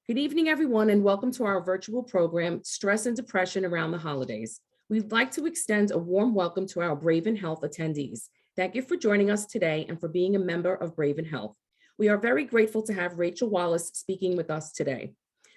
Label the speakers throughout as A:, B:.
A: Good evening, everyone, and welcome to our virtual program, Stress and Depression Around the Holidays. We'd like to extend a warm welcome to our Brave and Health attendees. Thank you for joining us today and for being a member of Brave and Health. We are very grateful to have Rachel Wallace speaking with us today.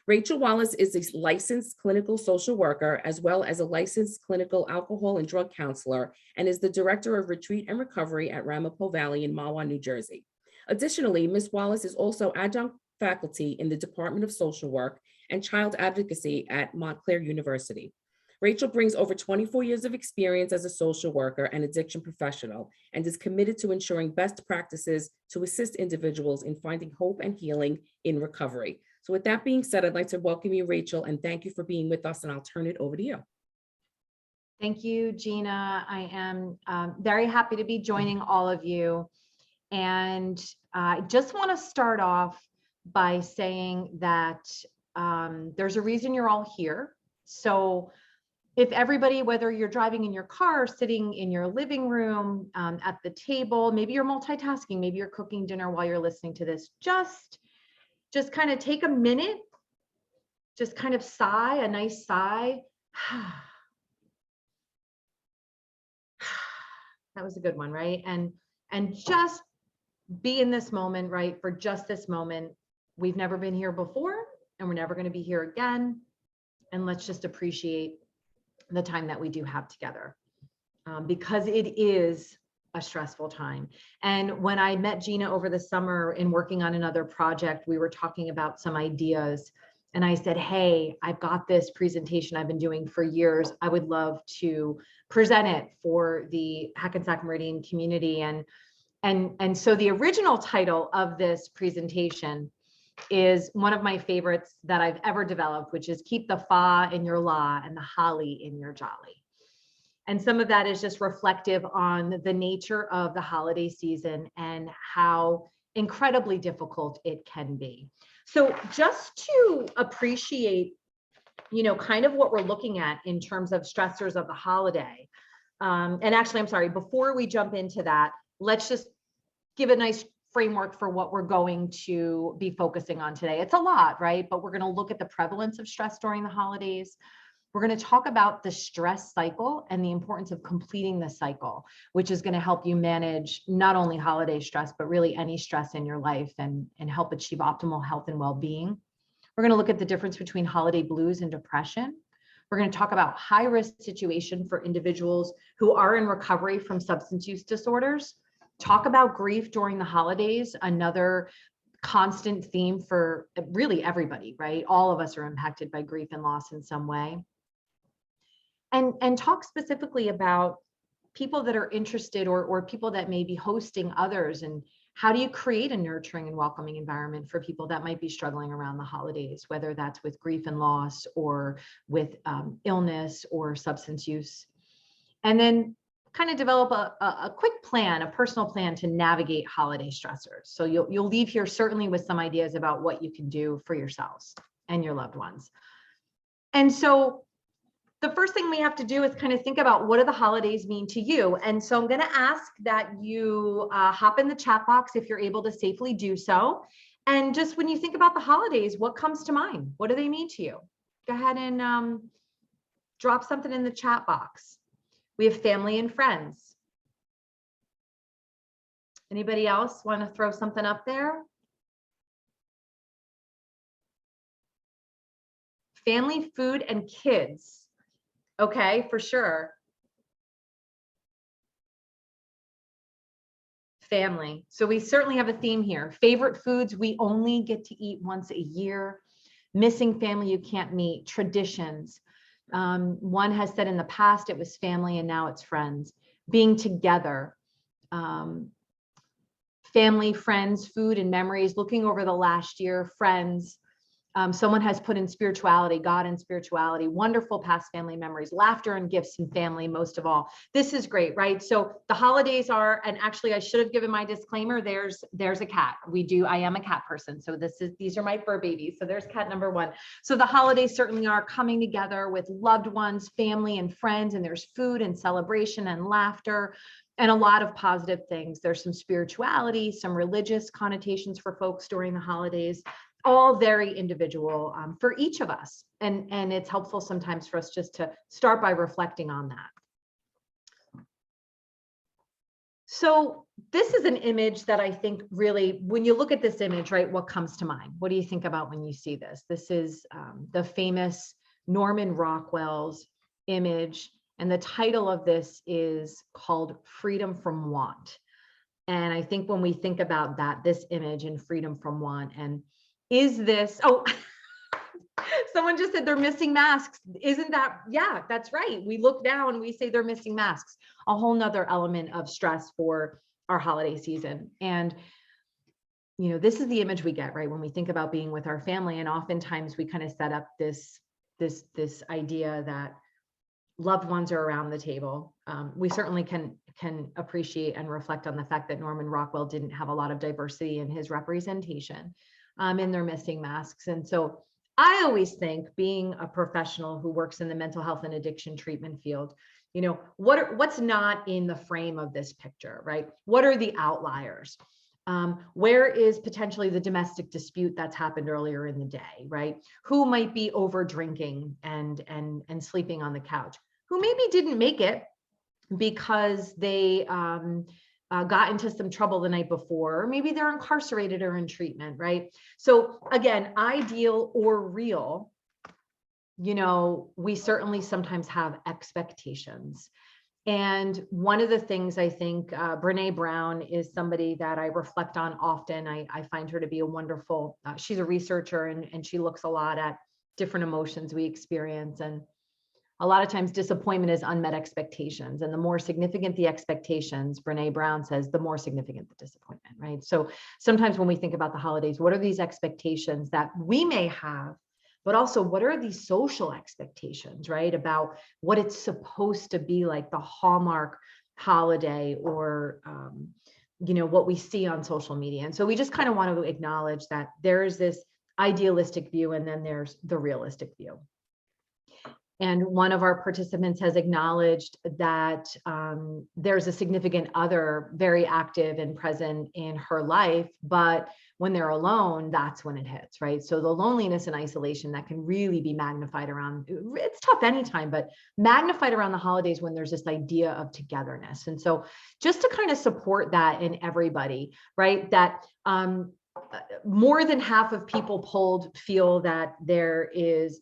A: Rachel Wallace is a licensed clinical social worker, as well as a licensed clinical alcohol and drug counselor, and is the Director of Retreat and Recovery at Ramapo Valley in Mahwah, New Jersey. Additionally, Ms. Wallace is also adjunct faculty in the Department of Social Work and Child Advocacy at Montclair University. Rachel brings over 24 years of experience as a social worker and addiction professional and is committed to ensuring best practices to assist individuals in finding hope and healing in recovery. So with that being said, I'd like to welcome you, Rachel, and thank you for being with us, and I'll turn it over to you.
B: Thank you, Gina. I am very happy to be joining all of you. And I just want to start off by saying that there's a reason you're all here. So if everybody, whether you're driving in your car, sitting in your living room, at the table, maybe you're multitasking, maybe you're cooking dinner while you're listening to this, just kind of take a minute, just kind of sigh, a nice sigh. That was a good one, right? And just be in this moment, right? For just this moment. We've never been here before, and we're never going to be here again. And let's just appreciate the time that we do have together, because it is a stressful time. And when I met Gina over the summer in working on another project, we were talking about some ideas. And I said, hey, I've got this presentation I've been doing for years. I would love to present it for the Hackensack Meridian community. And so the original title of this presentation is one of my favorites that I've ever developed, which is Keep the Fa in Your La and the Holly in Your Jolly. And some of that is just reflective on the nature of the holiday season and how incredibly difficult it can be. So just to appreciate, kind of what we're looking at in terms of stressors of the holiday. And actually, I'm sorry, before we jump into that, let's just give a nice framework for what we're going to be focusing on today. It's a lot, right? But we're going to look at the prevalence of stress during the holidays. We're going to talk about the stress cycle and the importance of completing the cycle, which is going to help you manage not only holiday stress, but really any stress in your life and help achieve optimal health and well-being. We're going to look at the difference between holiday blues and depression. We're going to talk about high-risk situation for individuals who are in recovery from substance use disorders. Talk about grief during the holidays, another constant theme for really everybody, right? All of us are impacted by grief and loss in some way. And talk specifically about people that are interested or people that may be hosting others, and how do you create a nurturing and welcoming environment for people that might be struggling around the holidays, whether that's with grief and loss or with illness or substance use. And then kind of develop a quick plan, a personal plan to navigate holiday stressors. So you'll leave here certainly with some ideas about what you can do for yourselves and your loved ones. And so the first thing we have to do is kind of think about, what do the holidays mean to you? And so I'm going to ask that you hop in the chat box if you're able to safely do so. And just when you think about the holidays, what comes to mind? What do they mean to you? Go ahead and drop something in the chat box. We have family and friends. Anybody else want to throw something up there? Family, food, and kids. Okay, for sure. Family. So we certainly have a theme here. Favorite foods we only get to eat once a year. Missing family you can't meet. Traditions. One has said in the past it was family and now it's friends. Being together, family, friends, food, and memories. Looking over the last year, friends. Someone has put in spirituality, God and spirituality, wonderful past family memories, laughter and gifts and family, most of all. This is great, right? So the holidays are, and actually I should have given my disclaimer, there's a cat. I am a cat person. So these are my fur babies. So there's cat number one. So the holidays certainly are coming together with loved ones, family and friends, and there's food and celebration and laughter. And a lot of positive things. There's some spirituality, some religious connotations for folks during the holidays. all very individual for each of us. And it's helpful sometimes for us just to start by reflecting on that. So this is an image that I think really, when you look at this image, right, what comes to mind? What do you think about when you see this? This is the famous Norman Rockwell's image. And the title of this is called Freedom from Want. And I think when we think about that, this image and freedom from want, and is this, oh, someone just said they're missing masks. Isn't that, yeah, that's right. We look now and we say they're missing masks, a whole nother element of stress for our holiday season. And, you know, this is the image we get, right, when we think about being with our family. And oftentimes we kind of set up this idea that loved ones are around the table. We certainly can appreciate and reflect on the fact that Norman Rockwell didn't have a lot of diversity in his representation in their missing masks. And so I always think, being a professional who works in the mental health and addiction treatment field, you know, what's not in the frame of this picture, right? What are the outliers? Where is potentially the domestic dispute that's happened earlier in the day, right? Who might be over drinking and sleeping on the couch? Who maybe didn't make it because they got into some trouble the night before, or maybe they're incarcerated or in treatment, right? So again, ideal or real, you know, we certainly sometimes have expectations. And one of the things I think, Brene Brown is somebody that I reflect on often. I find her to be a wonderful, she's a researcher, and she looks a lot at different emotions we experience. And a lot of times disappointment is unmet expectations. And the more significant the expectations, Brene Brown says, the more significant the disappointment, right? So sometimes when we think about the holidays, what are these expectations that we may have, but also what are these social expectations, right? About what it's supposed to be like, the hallmark holiday, or, you know, what we see on social media. And so we just kind of want to acknowledge that there is this idealistic view, and then there's the realistic view. And one of our participants has acknowledged that there's a significant other very active and present in her life, but when they're alone, that's when it hits, right? So the loneliness and isolation that can really be magnified around, it's tough anytime, but magnified around the holidays when there's this idea of togetherness. And so just to kind of support that in everybody, right? That more than half of people polled feel that there is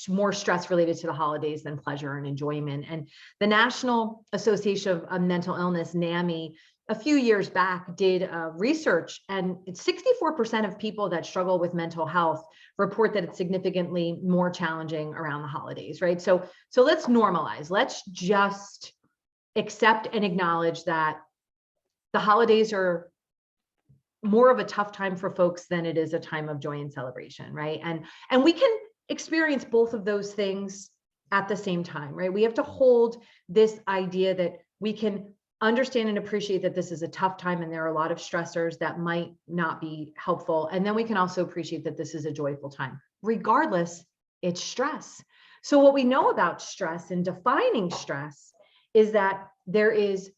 B: more stress related to the holidays than pleasure and enjoyment. And the National Association of Mental Illness, NAMI, a few years back did research, and 64% of people that struggle with mental health report that it's significantly more challenging around the holidays, right? So let's normalize. Let's just accept and acknowledge that the holidays are more of a tough time for folks than it is a time of joy and celebration, right? And we can experience both of those things at the same time, right? We have to hold this idea that we can understand and appreciate that this is a tough time and there are a lot of stressors that might not be helpful. And then we can also appreciate that this is a joyful time. Regardless, it's stress. So what we know about stress and defining stress is that there is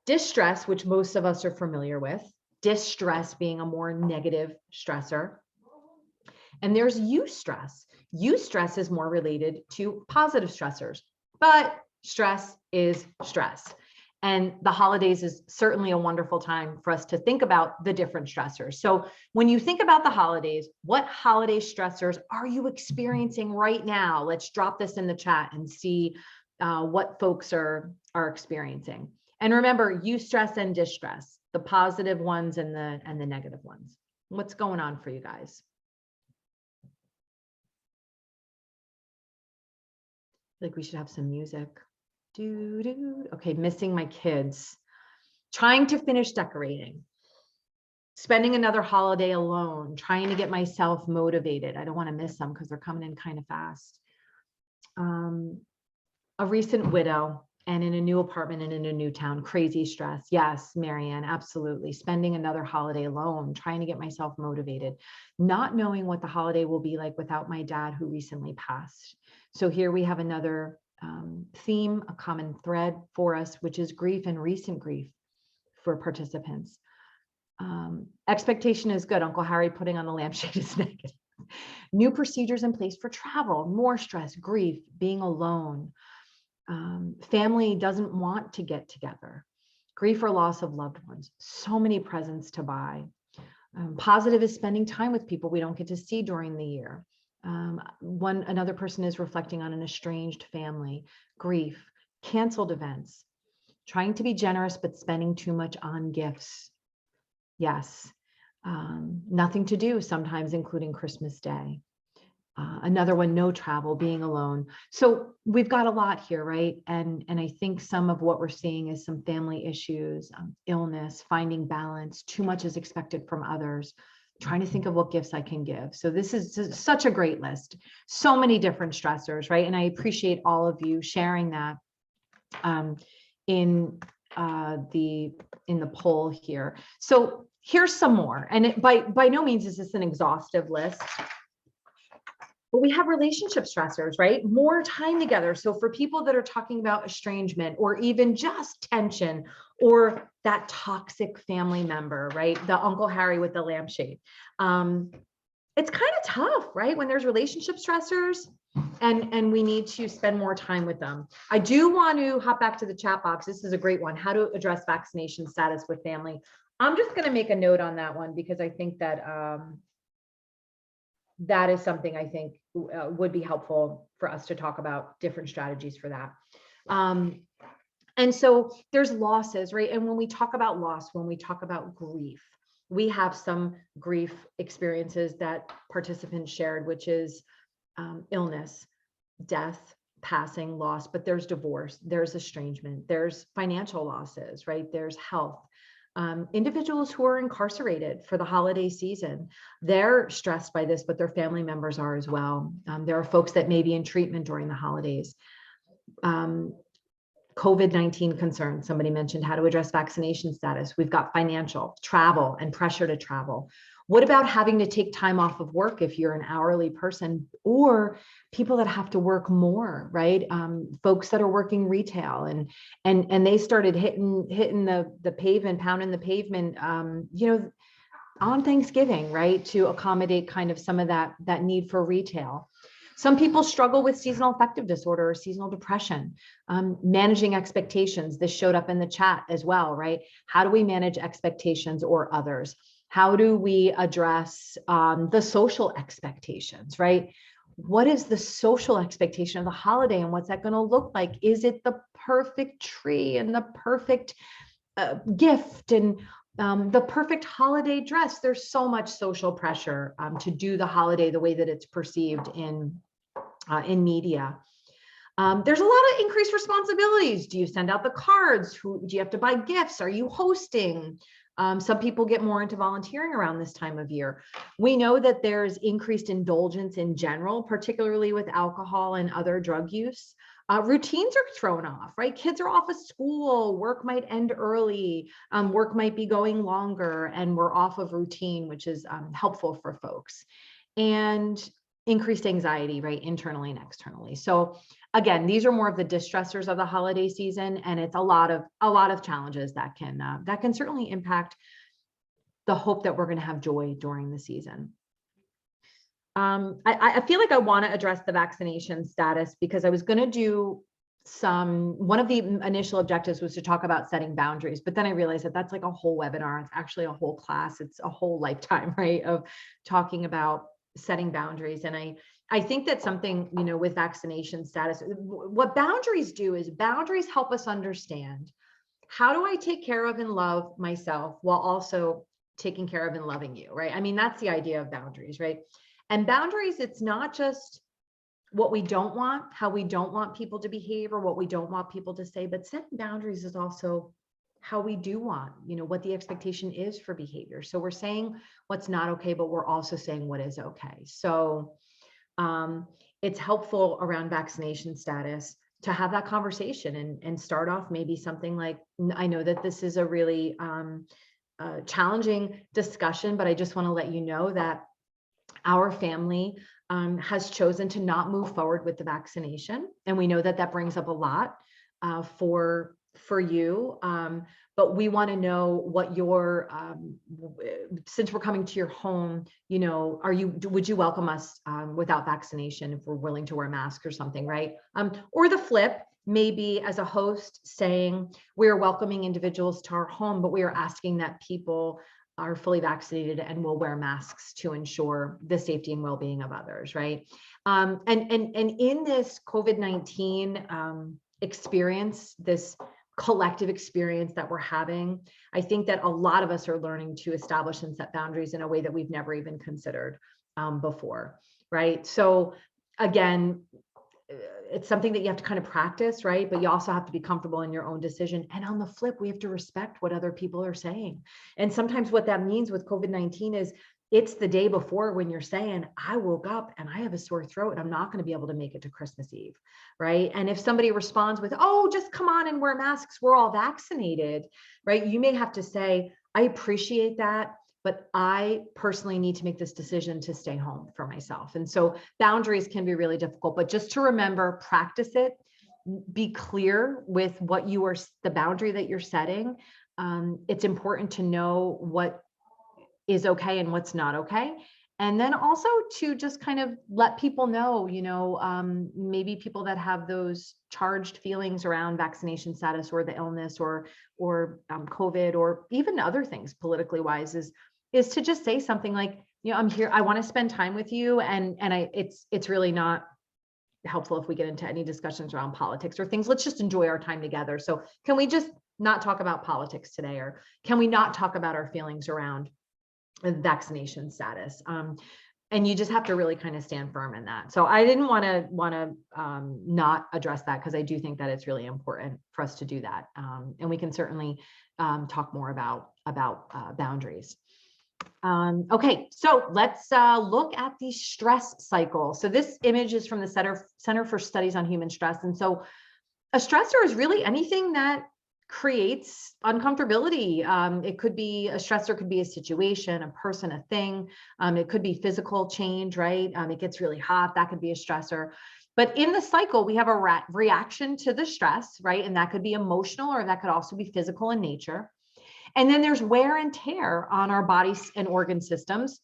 B: distress, which most of us are familiar with, distress being a more negative stressor. And there's eustress. Eustress is more related to positive stressors, but stress is stress. And the holidays is certainly a wonderful time for us to think about the different stressors. So when you think about the holidays, what holiday stressors are you experiencing right now? Let's drop this in the chat and see what folks are experiencing. And remember, eustress and distress, the positive ones and the negative ones. What's going on for you guys? Like we should have some music. Okay, missing my kids. Trying to finish decorating. Spending another holiday alone. Trying to get myself motivated. I don't want to miss them because they're coming in kind of fast. A recent widow. And in a new apartment and in a new town, crazy stress. Yes, Marianne, absolutely. Spending another holiday alone, trying to get myself motivated, not knowing what the holiday will be like without my dad who recently passed. So here we have another theme, a common thread for us, which is grief and recent grief for participants. Expectation is good. Uncle Harry putting on the lampshade is negative. New procedures in place for travel, more stress, grief, being alone. Family doesn't want to get together. Grief or loss of loved ones. So many presents to buy. Positive is spending time with people we don't get to see during the year. Another person is reflecting on an estranged family, grief, canceled events, trying to be generous, but spending too much on gifts. Yes. Nothing to do sometimes, including Christmas Day. Another one, no travel, being alone. So we've got a lot here, right? And I think some of what we're seeing is some family issues, illness, finding balance, too much is expected from others, trying to think of what gifts I can give. So this is such a great list. So many different stressors, right? And I appreciate all of you sharing that in the poll here. So here's some more, and by no means is this an exhaustive list, but we have relationship stressors, right? More time together. So for people that are talking about estrangement or even just tension or that toxic family member, right? The Uncle Harry with the lampshade. It's kind of tough, right? When there's relationship stressors and we need to spend more time with them. I do want to hop back to the chat box. This is a great one. How to address vaccination status with family. I'm just going to make a note on that one because I think that that is something I think would be helpful for us to talk about different strategies for that. And so there's losses, right? And when we talk about loss, when we talk about grief, we have some grief experiences that participants shared, which is illness, death, passing, loss, but there's divorce, there's estrangement, there's financial losses, right? There's health. Individuals who are incarcerated for the holiday season, they're stressed by this, but their family members are as well. There are folks that may be in treatment during the holidays. COVID-19 concerns. Somebody mentioned how to address vaccination status. We've got financial, travel, and pressure to travel. What about having to take time off of work if you're an hourly person, or people that have to work more, right? Folks that are working retail and they started hitting the pavement, pounding the pavement, on Thanksgiving, right? To accommodate kind of some of that need for retail. Some people struggle with seasonal affective disorder or seasonal depression, managing expectations. This showed up in the chat as well, right? How do we manage expectations or others? How do we address the social expectations, right? What is the social expectation of the holiday and what's that going to look like? Is it the perfect tree and the perfect gift and the perfect holiday dress? There's so much social pressure to do the holiday the way that it's perceived in media. There's a lot of increased responsibilities. Do you send out the cards? Do you have to buy gifts? Are you hosting? Some people get more into volunteering around this time of year. We know that there's increased indulgence in general, particularly with alcohol and other drug use. Routines are thrown off, right? Kids are off of school, work might end early, work might be going longer, and we're off of routine, which is helpful for folks. And increased anxiety, right, internally and externally. So again, these are more of the distressors of the holiday season, and it's a lot of challenges that can certainly impact the hope that we're going to have joy during the season. I feel like I want to address the vaccination status because I was going to do one of the initial objectives was to talk about setting boundaries, but then I realized that that's like a whole webinar. It's actually a whole class. It's a whole lifetime, right, of talking about setting boundaries. And I think that something, with vaccination status, what boundaries do is boundaries help us understand, how do I take care of and love myself while also taking care of and loving you, right? I mean, that's the idea of boundaries, right? And boundaries, it's not just what we don't want, how we don't want people to behave or what we don't want people to say, but setting boundaries is also how we do want, what the expectation is for behavior. So we're saying what's not okay, but we're also saying what is okay. So it's helpful around vaccination status to have that conversation and start off maybe something like, I know that this is a really challenging discussion, but I just want to let you know that our family has chosen to not move forward with the vaccination. And we know that that brings up a lot for for you. But we want to know what your, since we're coming to your home, you know, would you welcome us without vaccination if we're willing to wear masks or something, right? Or the flip, maybe as a host saying, we are welcoming individuals to our home, but we are asking that people are fully vaccinated and will wear masks to ensure the safety and well-being of others, right? And in this COVID-19 experience, this collective experience that we're having, I think that a lot of us are learning to establish and set boundaries in a way that we've never even considered before, right? So again, it's something that you have to kind of practice, right? But you also have to be comfortable in your own decision. And on the flip, we have to respect what other people are saying. And sometimes what that means with COVID-19 is it's the day before when you're saying, I woke up and I have a sore throat and I'm not going to be able to make it to Christmas Eve, right? And if somebody responds with, oh, just come on and wear masks, we're all vaccinated, right? You may have to say, I appreciate that, but I personally need to make this decision to stay home for myself. And so boundaries can be really difficult, but just to remember, practice it, be clear with what you are, the boundary that you're setting. It's important to know what is okay and what's not okay. And then also to just kind of let people know, you know, maybe people that have those charged feelings around vaccination status or the illness or COVID or even other things politically wise is to just say something like, you know, I'm here, I want to spend time with you. And it's really not helpful if we get into any discussions around politics or things. Let's just enjoy our time together. So can we just not talk about politics today? Or can we not talk about our feelings around vaccination status? And you just have to really kind of stand firm in that. So I didn't want to not address that because I do think that it's really important for us to do that. And we can certainly talk more about boundaries. Okay, so let's look at the stress cycle. So this image is from the Center for Studies on Human Stress. And so a stressor is really anything that creates uncomfortability. It could be a stressor, could be a situation, a person, a thing. It could be physical change, right? It gets really hot, that could be a stressor. But in the cycle, we have a reaction to the stress, right? And that could be emotional or that could also be physical in nature. And then there's wear and tear on our bodies and organ systems.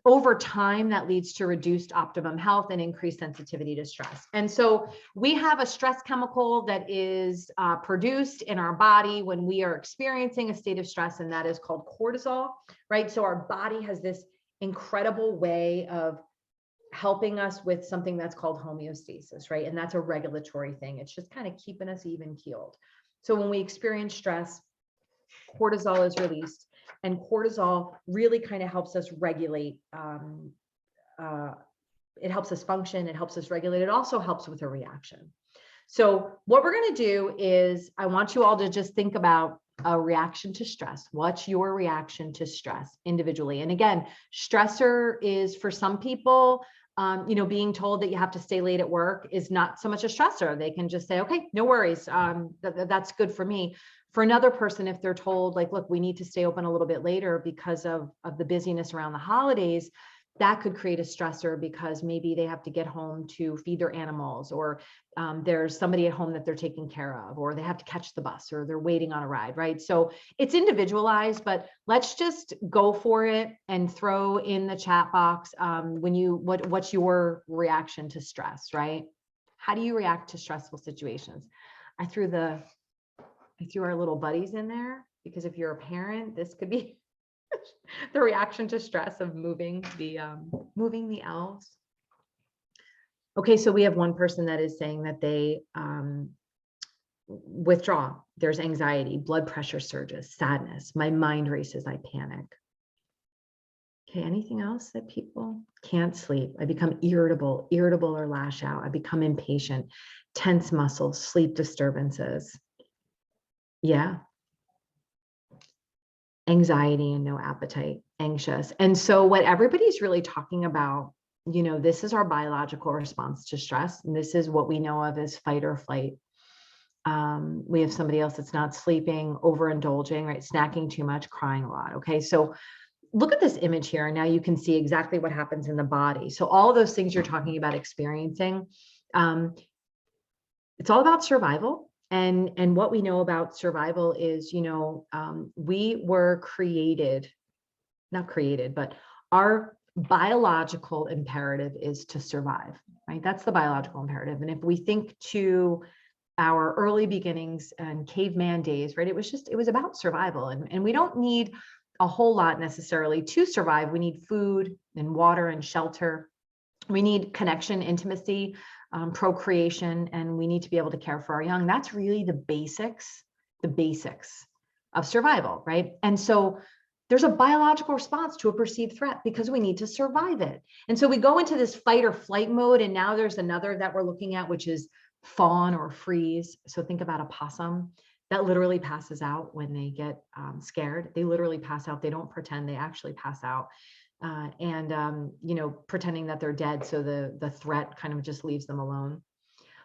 B: Over time, that leads to reduced optimum health and increased sensitivity to stress. And so we have a stress chemical that is produced in our body when we are experiencing a state of stress, and that is called cortisol, right? So our body has this incredible way of helping us with something that's called homeostasis, right? And that's a regulatory thing. It's just kind of keeping us even keeled. So when we experience stress, cortisol is released. And cortisol really kind of helps us regulate. It helps us function. It helps us regulate. It also helps with a reaction. So what we're going to do is I want you all to just think about a reaction to stress. What's your reaction to stress individually? And again, stressor is for some people, you know, being told that you have to stay late at work is not so much a stressor. They can just say, okay, no worries. That's good for me. For another person, if they're told like, look, we need to stay open a little bit later because of the busyness around the holidays, that could create a stressor because maybe they have to get home to feed their animals, or there's somebody at home that they're taking care of, or they have to catch the bus, or they're waiting on a ride, right? So it's individualized, but let's just go for it and throw in the chat box what's your reaction to stress, right? How do you react to stressful situations? I threw our little buddies in there because if you're a parent, this could be the reaction to stress of moving the elves. Okay, so we have one person that is saying that they withdraw. There's anxiety, blood pressure surges, sadness. My mind races, I panic. Okay, anything else that people can't sleep? I become irritable or lash out. I become impatient, tense muscles, sleep disturbances. Yeah. Anxiety and no appetite, anxious. And so what everybody's really talking about, you know, this is our biological response to stress. And this is what we know of as fight or flight. We have somebody else that's not sleeping, overindulging, right? Snacking too much, crying a lot. Okay. So look at this image here. Now you can see exactly what happens in the body. So all of those things you're talking about experiencing, it's all about survival. And what we know about survival is, we were not created, but our biological imperative is to survive, right? That's the biological imperative. And if we think to our early beginnings and caveman days, right, it was about survival. And we don't need a whole lot necessarily to survive. We need food and water and shelter. We need connection, intimacy, procreation, and we need to be able to care for our young. That's really the basics of survival, right? And so there's a biological response to a perceived threat because we need to survive it. And so we go into this fight or flight mode. And now there's another that we're looking at, which is fawn or freeze. So think about a possum that literally passes out when they get scared. They literally pass out. They don't pretend, they actually pass out. Pretending that they're dead. So the threat kind of just leaves them alone.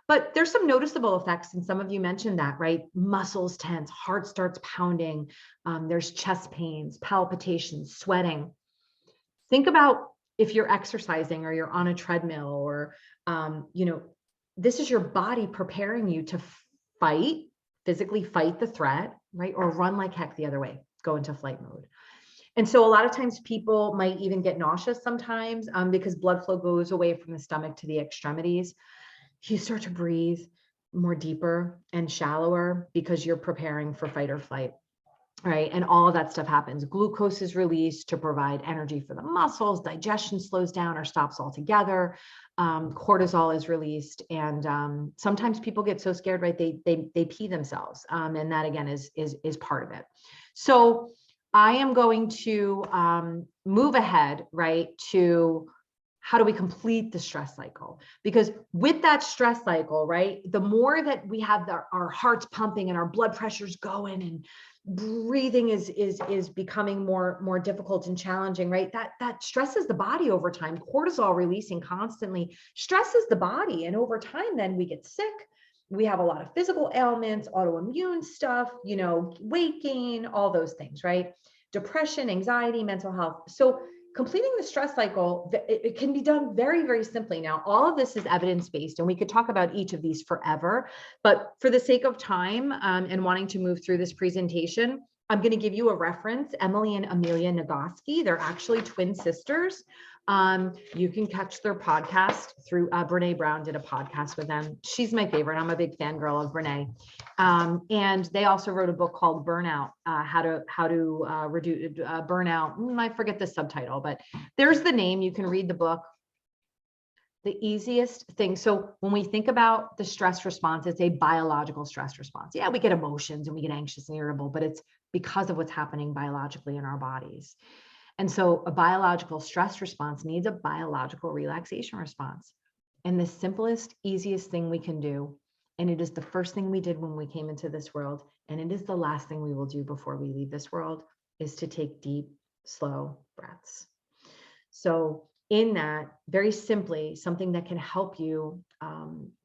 B: But there's some noticeable effects. And some of you mentioned that, right? Muscles tense, heart starts pounding. There's chest pains, palpitations, sweating. Think about if you're exercising or you're on a treadmill or, this is your body preparing you to physically fight the threat, right? Or run like heck the other way, go into flight mode. And so a lot of times people might even get nauseous sometimes because blood flow goes away from the stomach to the extremities. You start to breathe more deeper and shallower because you're preparing for fight or flight, right? And all of that stuff happens. Glucose is released to provide energy for the muscles. Digestion slows down or stops altogether. Cortisol is released. And sometimes people get so scared, right? They pee themselves. And that again is part of it. So I am going to move ahead, right, to how do we complete the stress cycle? Because with that stress cycle, right, the more that we have our hearts pumping and our blood pressure's going and breathing is becoming more difficult and challenging, right? That stresses the body over time. Cortisol releasing constantly stresses the body. And over time, then we get sick. We have a lot of physical ailments, autoimmune stuff, weight gain, all those things, right? Depression, anxiety, mental health. So completing the stress cycle, it can be done very, very simply. Now, all of this is evidence-based, and we could talk about each of these forever, but for the sake of time and wanting to move through this presentation, I'm going to give you a reference, Emily and Amelia Nagoski. They're actually twin sisters. You can catch their podcast through Brene Brown did a podcast with them. She's my favorite. I'm a big fangirl of Brene. And they also wrote a book called Burnout, how to reduce burnout. I forget the subtitle, but there's the name. You can read the book. The easiest thing. So when we think about the stress response, it's a biological stress response. Yeah, we get emotions and we get anxious and irritable, but it's because of what's happening biologically in our bodies. And so a biological stress response needs a biological relaxation response. And the simplest, easiest thing we can do, and it is the first thing we did when we came into this world, and it is the last thing we will do before we leave this world, is to take deep, slow breaths. So in that, very simply, something that can help you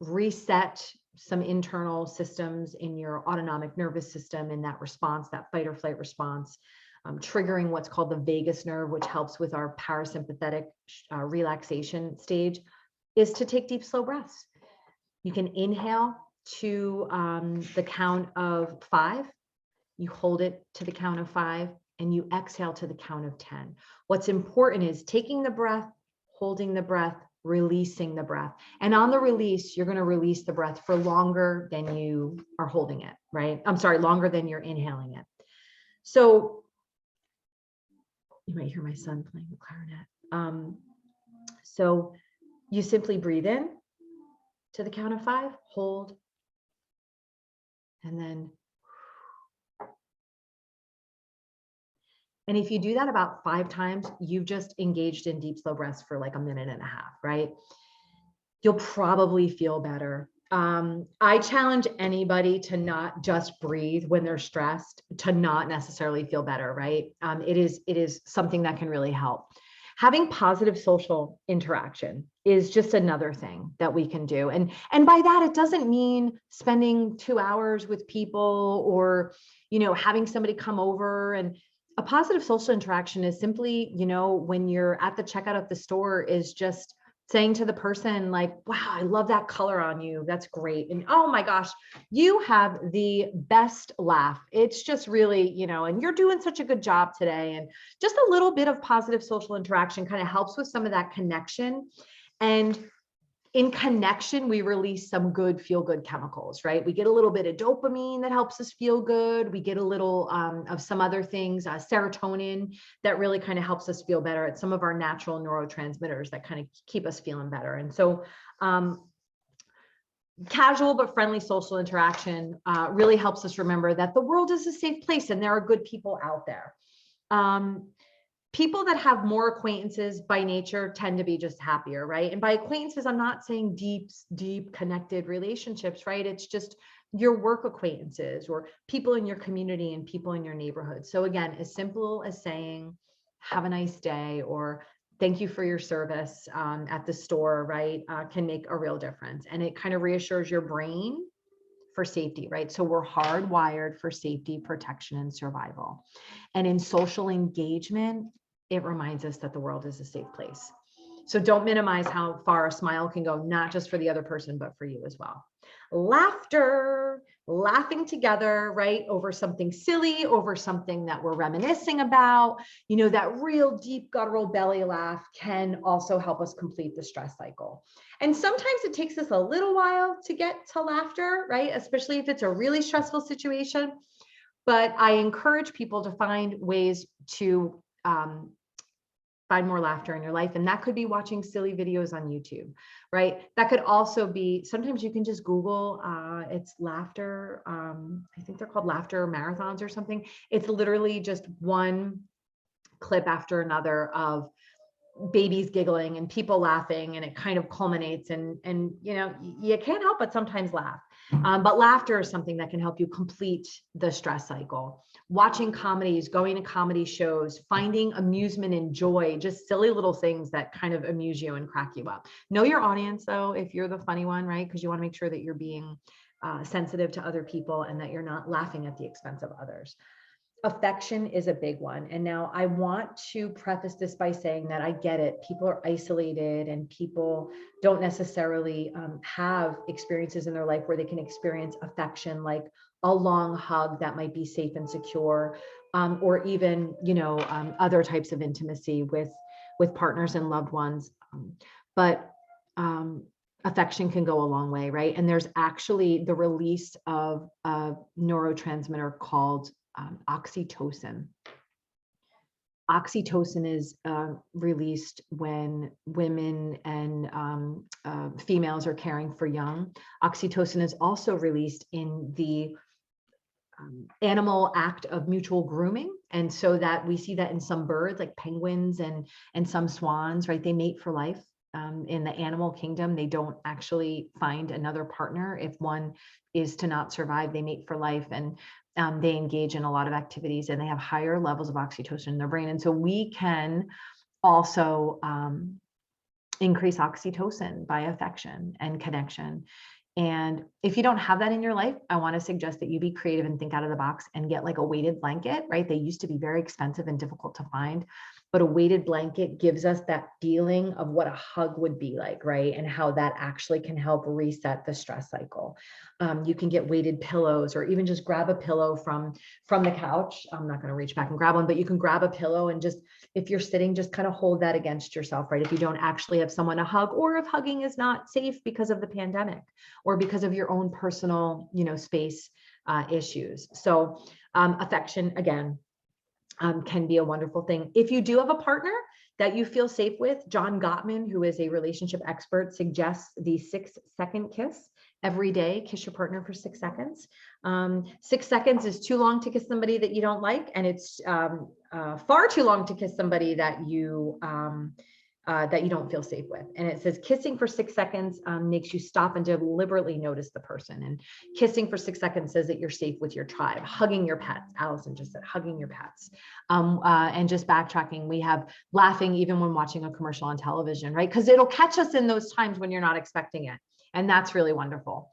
B: reset some internal systems in your autonomic nervous system in that response, that fight or flight response, triggering what's called the vagus nerve, which helps with our parasympathetic relaxation stage, is to take deep, slow breaths. You can inhale to the count of 5. You hold it to the count of 5, and you exhale to the count of 10. What's important is taking the breath, holding the breath, releasing the breath. And on the release, you're going to release the breath for longer than you are holding it, right? I'm sorry, longer than you're inhaling it. So you might hear my son playing the clarinet. So you simply breathe in to the count of 5, hold, and then. And if you do that about 5 times, you've just engaged in deep, slow breaths for like a minute and a half, right? You'll probably feel better. I challenge anybody to not just breathe when they're stressed, to not necessarily feel better, right? It is something that can really help. Having positive social interaction is just another thing that we can do. And by that, it doesn't mean spending 2 hours with people or, having somebody come over. And a positive social interaction is simply, when you're at the checkout at the store, is just saying to the person like, wow, I love that color on you. That's great. And oh my gosh, you have the best laugh. It's just really, and you're doing such a good job today. And just a little bit of positive social interaction kind of helps with some of that connection. And in connection, we release some good feel-good chemicals, right? We get a little bit of dopamine that helps us feel good. We get a little of some other things, serotonin, that really kind of helps us feel better. It's some of our natural neurotransmitters that kind of keep us feeling better. And so casual but friendly social interaction really helps us remember that the world is a safe place and there are good people out there. People that have more acquaintances by nature tend to be just happier, right? And by acquaintances, I'm not saying deep connected relationships, right? It's just your work acquaintances or people in your community and people in your neighborhood. So again, as simple as saying, have a nice day, or thank you for your service at the store, right? Can make a real difference. And it kind of reassures your brain for safety, right? So we're hardwired for safety, protection, and survival. And in social engagement, it reminds us that the world is a safe place. So don't minimize how far a smile can go, not just for the other person, but for you as well. Laughter, laughing together, right? Over something silly, over something that we're reminiscing about, that real deep guttural belly laugh can also help us complete the stress cycle. And sometimes it takes us a little while to get to laughter, right? Especially if it's a really stressful situation. But I encourage people to find ways to find more laughter in your life. And that could be watching silly videos on YouTube, right? That could also be, sometimes you can just Google, it's laughter. I think they're called laughter marathons or something. It's literally just one clip after another of babies giggling and people laughing, and it kind of culminates and you can't help but sometimes laugh. But laughter is something that can help you complete the stress cycle. Watching comedies, going to comedy shows, finding amusement and joy, just silly little things that kind of amuse you and crack you up. Know your audience though, if you're the funny one, right? Because you want to make sure that you're being sensitive to other people and that you're not laughing at the expense of others. Affection is a big one. And now I want to preface this by saying that I get it. People are isolated and people don't necessarily have experiences in their life where they can experience affection, like a long hug that might be safe and secure, or even, other types of intimacy with partners and loved ones. But affection can go a long way, right? And there's actually the release of a neurotransmitter called oxytocin. Oxytocin is released when women and females are caring for young. Oxytocin is also released in the animal act of mutual grooming. And so that we see that in some birds like penguins and some swans, right? They mate for life. In the animal kingdom, they don't actually find another partner. If one is to not survive, they mate for life, and they engage in a lot of activities, and they have higher levels of oxytocin in their brain. And so we can also increase oxytocin by affection and connection. And if you don't have that in your life, I want to suggest that you be creative and think out of the box and get like a weighted blanket, right? They used to be very expensive and difficult to find, but a weighted blanket gives us that feeling of what a hug would be like, right? And how that actually can help reset the stress cycle. You can get weighted pillows, or even just grab a pillow from the couch. I'm not going to reach back and grab one, but you can grab a pillow and just, if you're sitting, just kind of hold that against yourself, right? If you don't actually have someone to hug, or if hugging is not safe because of the pandemic or because of your own personal, space issues. So affection, again, can be a wonderful thing. If you do have a partner that you feel safe with, John Gottman, who is a relationship expert, suggests the 6-second kiss every day. Kiss your partner for 6 seconds. 6 seconds is too long to kiss somebody that you don't like, and it's far too long to kiss somebody that you don't feel safe with. And it says kissing for 6 seconds makes you stop and deliberately notice the person. And kissing for 6 seconds says that you're safe with your tribe. Hugging your pets. Allison just said hugging your pets. And just backtracking, we have laughing even when watching a commercial on television, right? Because it'll catch us in those times when you're not expecting it. And that's really wonderful.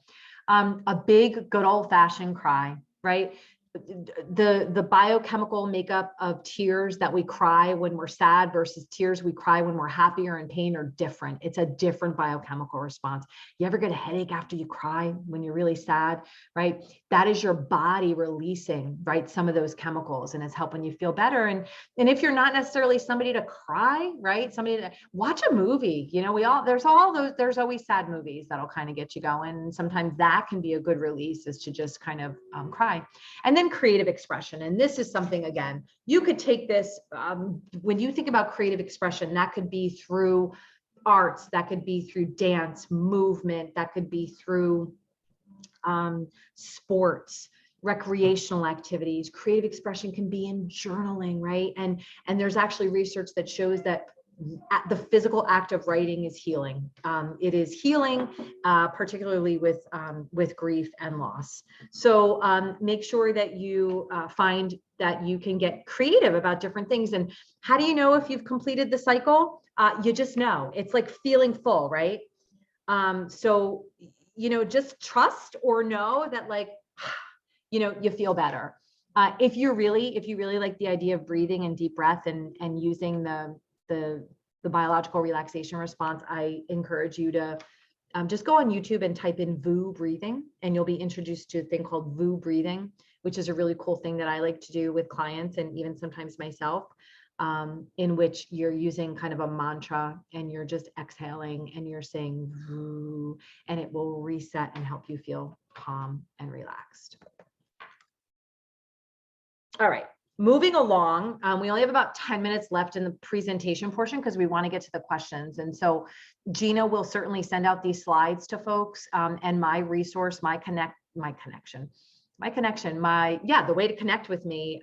B: A big, good old fashioned cry, right? the biochemical makeup of tears that we cry when we're sad versus tears we cry when we're happy or in pain are different. It's a different biochemical response. You ever get a headache after you cry when you're really sad, right? That is your body releasing, right, some of those chemicals, and it's helping you feel better. And if you're not necessarily somebody to cry, right, somebody to watch a movie, you know, there's always sad movies that'll kind of get you going. And sometimes that can be a good release, is to just kind of cry. And then creative expression. And this is something, again, you could take this, when you think about creative expression, that could be through arts, that could be through dance, movement, that could be through sports, recreational activities. Creative expression can be in journaling, right? And there's actually research that shows that the physical act of writing is healing. It is healing, particularly with grief and loss. So make sure that you find that you can get creative about different things. And how do you know if you've completed the cycle? You just know. It's like feeling full, right? So, you know, just trust or know that, like, you know, you feel better. If you really like the idea of breathing and deep breath and using the biological relaxation response, I encourage you to just go on YouTube and type in VU breathing, and you'll be introduced to a thing called VU breathing, which is a really cool thing that I like to do with clients and even sometimes myself, in which you're using kind of a mantra and you're just exhaling and you're saying VU, and it will reset and help you feel calm and relaxed. All right. Moving along, we only have about 10 minutes left in the presentation portion because we want to get to the questions. And so Gina will certainly send out these slides to folks, and my resource, the way to connect with me,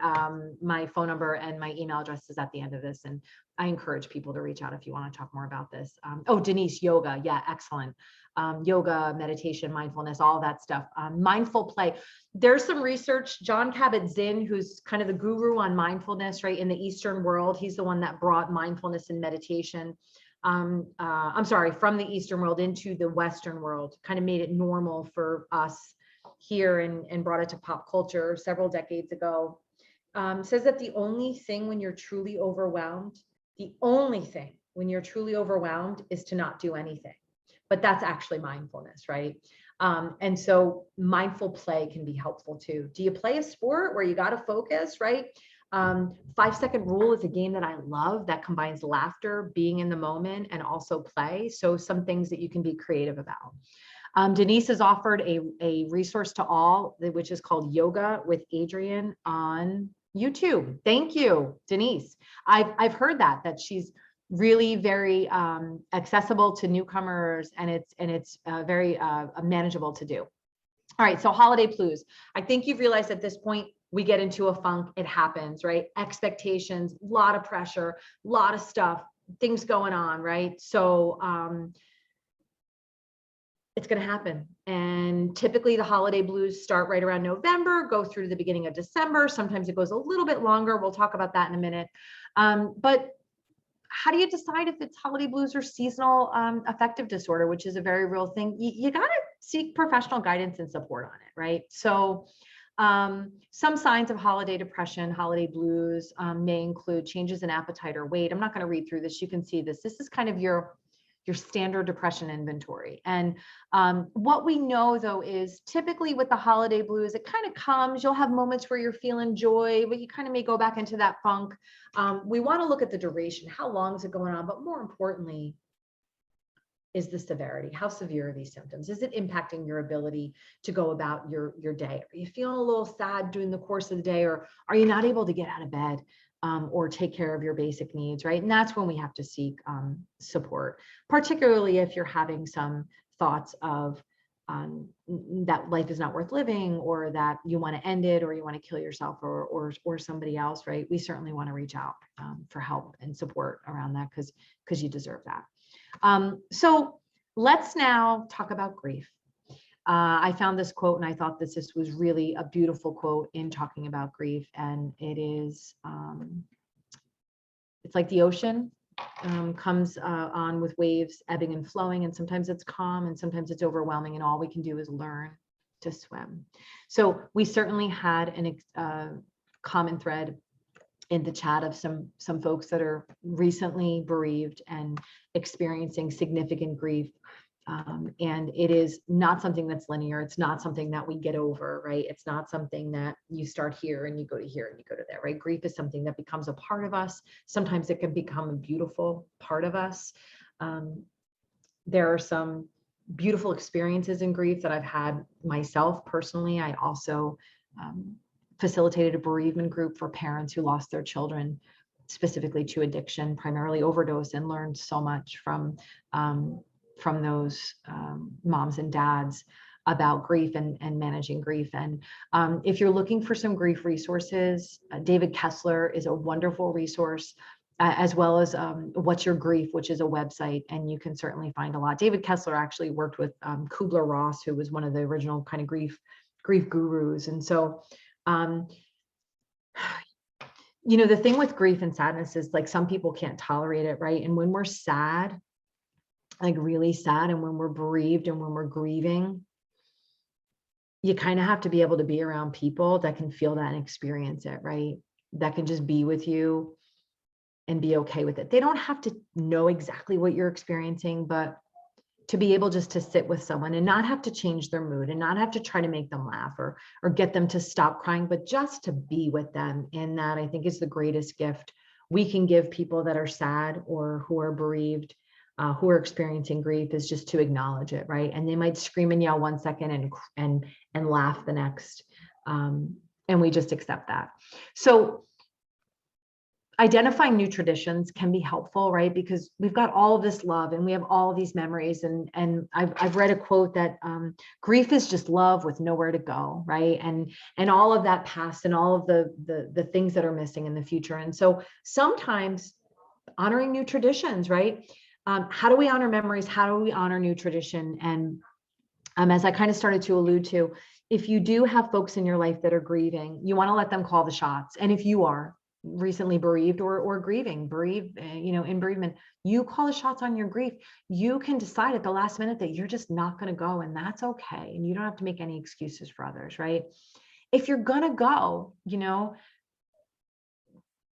B: my phone number and my email address is at the end of this. And I encourage people to reach out if you want to talk more about this. Oh, Denise, yoga. Yeah, excellent. Yoga, meditation, mindfulness, all that stuff. Mindful play. There's some research. John Kabat-Zinn, who's kind of the guru on mindfulness, right, in the Eastern world. He's the one that brought mindfulness and meditation, from the Eastern world into the Western world, kind of made it normal for us here and brought it to pop culture several decades ago. Says that the only thing when you're truly overwhelmed, is to not do anything. But that's actually mindfulness, right? And so mindful play can be helpful too. Do you play a sport where you got to focus, right? 5-second rule is a game that I love that combines laughter, being in the moment, and also play. So some things that you can be creative about. Denise has offered a resource to all, which is called Yoga with Adrienne on YouTube. Thank you, Denise. I've heard that she's really very accessible to newcomers, and it's very manageable to do. All right, so holiday blues. I think you've realized at this point we get into a funk. It happens, right? Expectations, a lot of pressure, a lot of stuff, things going on, right? So it's going to happen. And typically the holiday blues start right around November, go through to the beginning of December. Sometimes it goes a little bit longer. We'll talk about that in a minute. But how do you decide if it's holiday blues or seasonal affective disorder, which is a very real thing? You got to seek professional guidance and support on it, right? So some signs of holiday depression, holiday blues may include changes in appetite or weight. I'm not going to read through this. You can see this. This is kind of your standard depression inventory. And what we know though is typically with the holiday blues, it kind of comes, you'll have moments where you're feeling joy, but you kind of may go back into that funk. We want to look at the duration. How long is it going on? But more importantly, is the severity. How severe are these symptoms? Is it impacting your ability to go about your day? Are you feeling a little sad during the course of the day, or are you not able to get out of bed? Or take care of your basic needs, right? And that's when we have to seek support, particularly if you're having some thoughts of that life is not worth living, or that you want to end it, or you want to kill yourself or somebody else, right? We certainly want to reach out for help and support around that because you deserve that. So let's now talk about grief. I found this quote and I thought this was really a beautiful quote in talking about grief. And it is, it's like the ocean comes on with waves ebbing and flowing. And sometimes it's calm and sometimes it's overwhelming. And all we can do is learn to swim. So we certainly had a common thread in the chat of some folks that are recently bereaved and experiencing significant grief. And it is not something that's linear. It's not something that we get over, right? It's not something that you start here and you go to here and you go to there, right? Grief is something that becomes a part of us. Sometimes it can become a beautiful part of us. There are some beautiful experiences in grief that I've had myself personally. I also facilitated a bereavement group for parents who lost their children, specifically to addiction, primarily overdose, and learned so much from those moms and dads about grief and managing grief. And if you're looking for some grief resources, David Kessler is a wonderful resource, as well as What's Your Grief, which is a website, and you can certainly find a lot. David Kessler actually worked with Kubler-Ross, who was one of the original kind of grief gurus. And so, you know, the thing with grief and sadness is, like, some people can't tolerate it, right? And when we're sad, like really sad, and when we're bereaved and when we're grieving, you kind of have to be able to be around people that can feel that and experience it, right? That can just be with you and be okay with it. They don't have to know exactly what you're experiencing, but to be able just to sit with someone and not have to change their mood and not have to try to make them laugh or get them to stop crying, but just to be with them. And that, I think, is the greatest gift we can give people that are sad or who are bereaved, who are experiencing grief, is just to acknowledge it, right? And they might scream and yell 1 second and laugh the next. And we just accept that. So identifying new traditions can be helpful, right? Because we've got all of this love and we have all of these memories. And I've read a quote that grief is just love with nowhere to go, right? And all of that past and all of the things that are missing in the future. And so sometimes honoring new traditions, right? How do we honor memories? How do we honor new tradition? And as I kind of started to allude to, if you do have folks in your life that are grieving, you want to let them call the shots. And if you are recently bereaved or grieving, in bereavement, you call the shots on your grief. You can decide at the last minute that you're just not going to go, and that's okay. And you don't have to make any excuses for others, right? If you're going to go,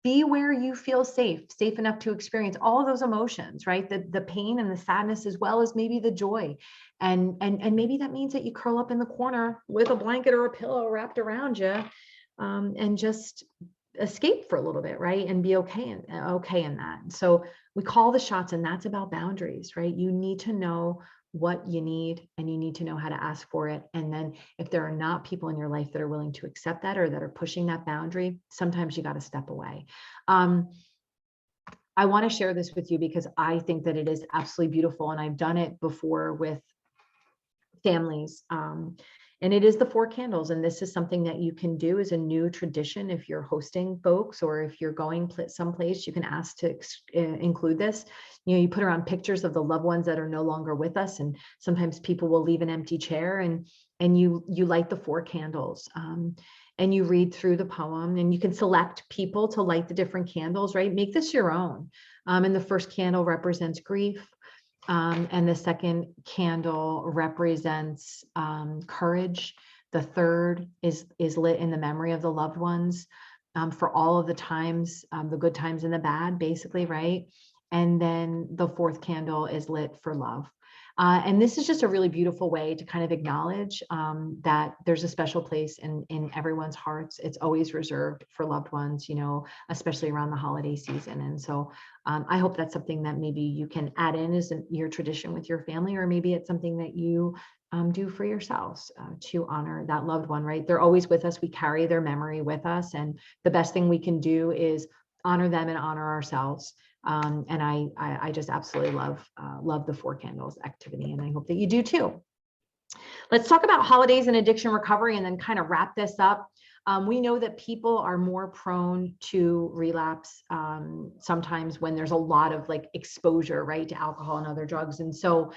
B: be where you feel safe enough to experience all of those emotions, right? The pain and the sadness, as well as maybe the joy. And maybe that means that you curl up in the corner with a blanket or a pillow wrapped around you, and just escape for a little bit, right? And be okay in that. So we call the shots, and that's about boundaries, right? You need to know what you need, and you need to know how to ask for it. And then if there are not people in your life that are willing to accept that or that are pushing that boundary, sometimes you got to step away. I want to share this with you because I think that it is absolutely beautiful, and I've done it before with families. And it is the 4 candles. And this is something that you can do as a new tradition. If you're hosting folks or if you're going someplace, you can ask to include this. You put around pictures of the loved ones that are no longer with us. And sometimes people will leave an empty chair, and you light the 4 candles. And you read through the poem, and you can select people to light the different candles, right? Make this your own. And the first candle represents grief. And the second candle represents courage. The third is lit in the memory of the loved ones, for all of the times, the good times and the bad, basically, right? And then the 4th candle is lit for love. And this is just a really beautiful way to kind of acknowledge that there's a special place in everyone's hearts. It's always reserved for loved ones, especially around the holiday season. And so I hope that's something that maybe you can add in as your tradition with your family, or maybe it's something that you do for yourselves to honor that loved one, right? They're always with us. We carry their memory with us. And the best thing we can do is honor them and honor ourselves. And I just absolutely love the 4 candles activity, and I hope that you do too. Let's talk about holidays and addiction recovery, and then kind of wrap this up. We know that people are more prone to relapse sometimes when there's a lot of exposure, right, to alcohol and other drugs. And so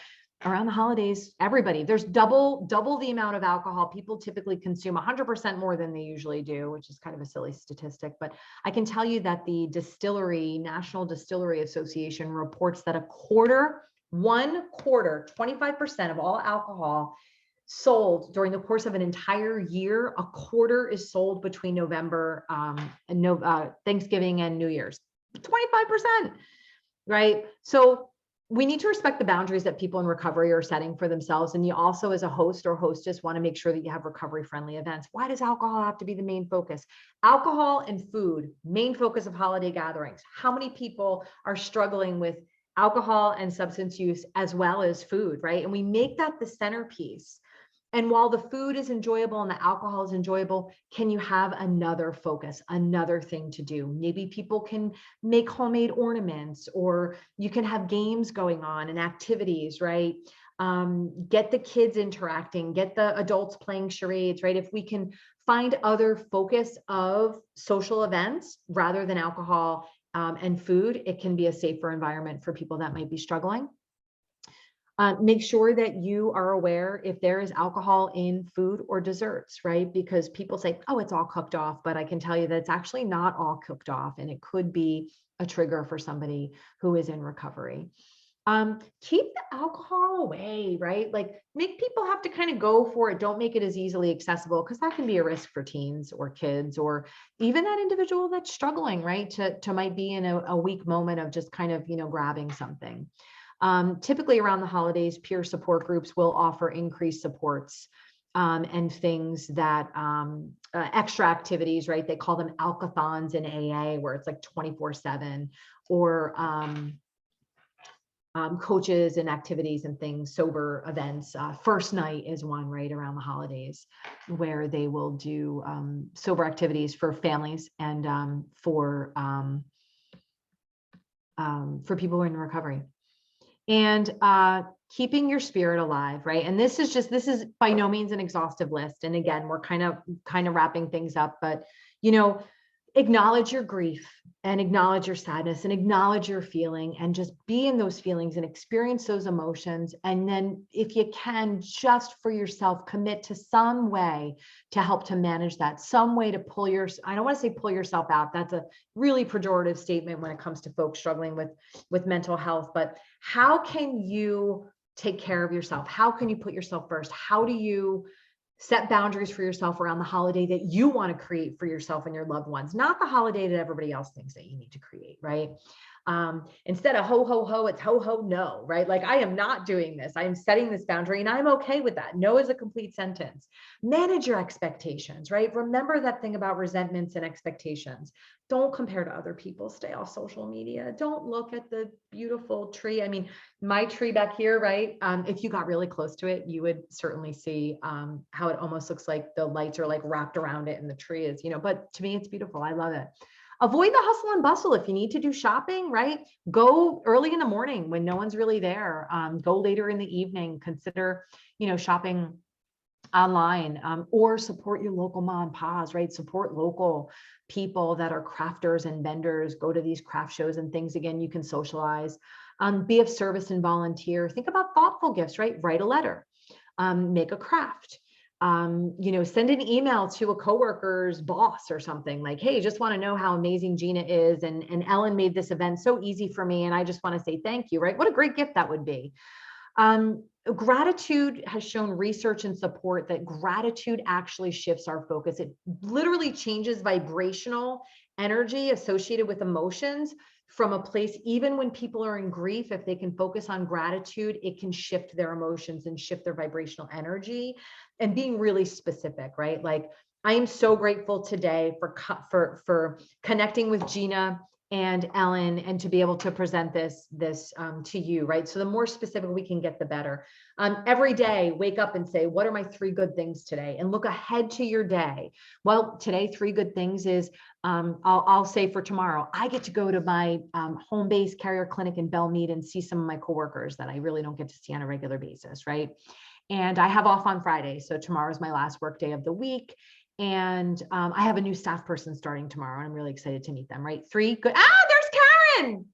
B: around the holidays, there's double the amount of alcohol. People typically consume 100% more than they usually do, which is kind of a silly statistic. But I can tell you that the National Distillery Association reports that 25% of all alcohol sold during the course of an entire year, a quarter is sold between November and Thanksgiving and New Year's. 25%, right? So we need to respect the boundaries that people in recovery are setting for themselves. And you also, as a host or hostess, want to make sure that you have recovery-friendly events. Why does alcohol have to be the main focus? Alcohol and food, main focus of holiday gatherings. How many people are struggling with alcohol and substance use as well as food, right? And we make that the centerpiece. And while the food is enjoyable and the alcohol is enjoyable, can you have another focus, another thing to do? Maybe people can make homemade ornaments, or you can have games going on and activities, right? Get the kids interacting, get the adults playing charades, right? If we can find other focus of social events rather than alcohol and food, it can be a safer environment for people that might be struggling. Make sure that you are aware if there is alcohol in food or desserts, right? Because people say, oh, it's all cooked off, but I can tell you that it's actually not all cooked off, and it could be a trigger for somebody who is in recovery. Keep the alcohol away, right? Like, make people have to kind of go for it. Don't make it as easily accessible, because that can be a risk for teens or kids, or even that individual that's struggling, right? To might be in a weak moment of just kind of, grabbing something. Typically around the holidays, peer support groups will offer increased supports and things that extra activities, right? They call them alkathons in AA, where it's like 24/7, or coaches and activities and things, sober events. First night is one, right, around the holidays, where they will do sober activities for families and for people who are in recovery. And keeping your spirit alive, right? And this is by no means an exhaustive list. And again, we're kind of wrapping things up, but acknowledge your grief and acknowledge your sadness and acknowledge your feeling, and just be in those feelings and experience those emotions. And then if you can, just for yourself, commit to some way to help to manage that, some way to I don't want to say pull yourself out. That's a really pejorative statement when it comes to folks struggling with mental health, but how can you take care of yourself? How can you put yourself first? How do you set boundaries for yourself around the holiday that you want to create for yourself and your loved ones, not the holiday that everybody else thinks that you need to create, right? Instead of ho, ho, ho, it's ho, ho, no, right? Like, I am not doing this. I am setting this boundary, and I'm okay with that. No is a complete sentence. Manage your expectations, right? Remember that thing about resentments and expectations. Don't compare to other people. Stay off social media. Don't look at the beautiful tree. I mean, my tree back here, right? If you got really close to it, you would certainly see how it almost looks like the lights are like wrapped around it, and the tree is, but to me, it's beautiful. I love it. Avoid the hustle and bustle. If you need to do shopping, right? Go early in the morning when no one's really there. Go later in the evening. Consider, shopping online, or support your local mom and pa's, right? Support local people that are crafters and vendors. Go to these craft shows and things. Again, you can socialize, be of service and volunteer. Think about thoughtful gifts, right? Write a letter, make a craft. Send an email to a coworker's boss or something, like, hey, just want to know how amazing Gina is. And Ellen made this event so easy for me, and I just want to say thank you, right? What a great gift that would be. Gratitude has shown research and support that gratitude actually shifts our focus. It literally changes vibrational energy associated with emotions from a place, even when people are in grief. If they can focus on gratitude, it can shift their emotions and shift their vibrational energy. And being really specific, right? Like, I am so grateful today for connecting with Gina and Ellen, and to be able to present this to you, right? So the more specific we can get, the better. Every day, wake up and say, what are my 3 good things today? And look ahead to your day. Well, today, 3 good things is, I'll say for tomorrow, I get to go to my home-based carrier clinic in Belmead and see some of my coworkers that I really don't get to see on a regular basis, right? And I have off on Friday. So tomorrow's my last work day of the week. And I have a new staff person starting tomorrow, and I'm really excited to meet them, right? 3 good. There's Karen.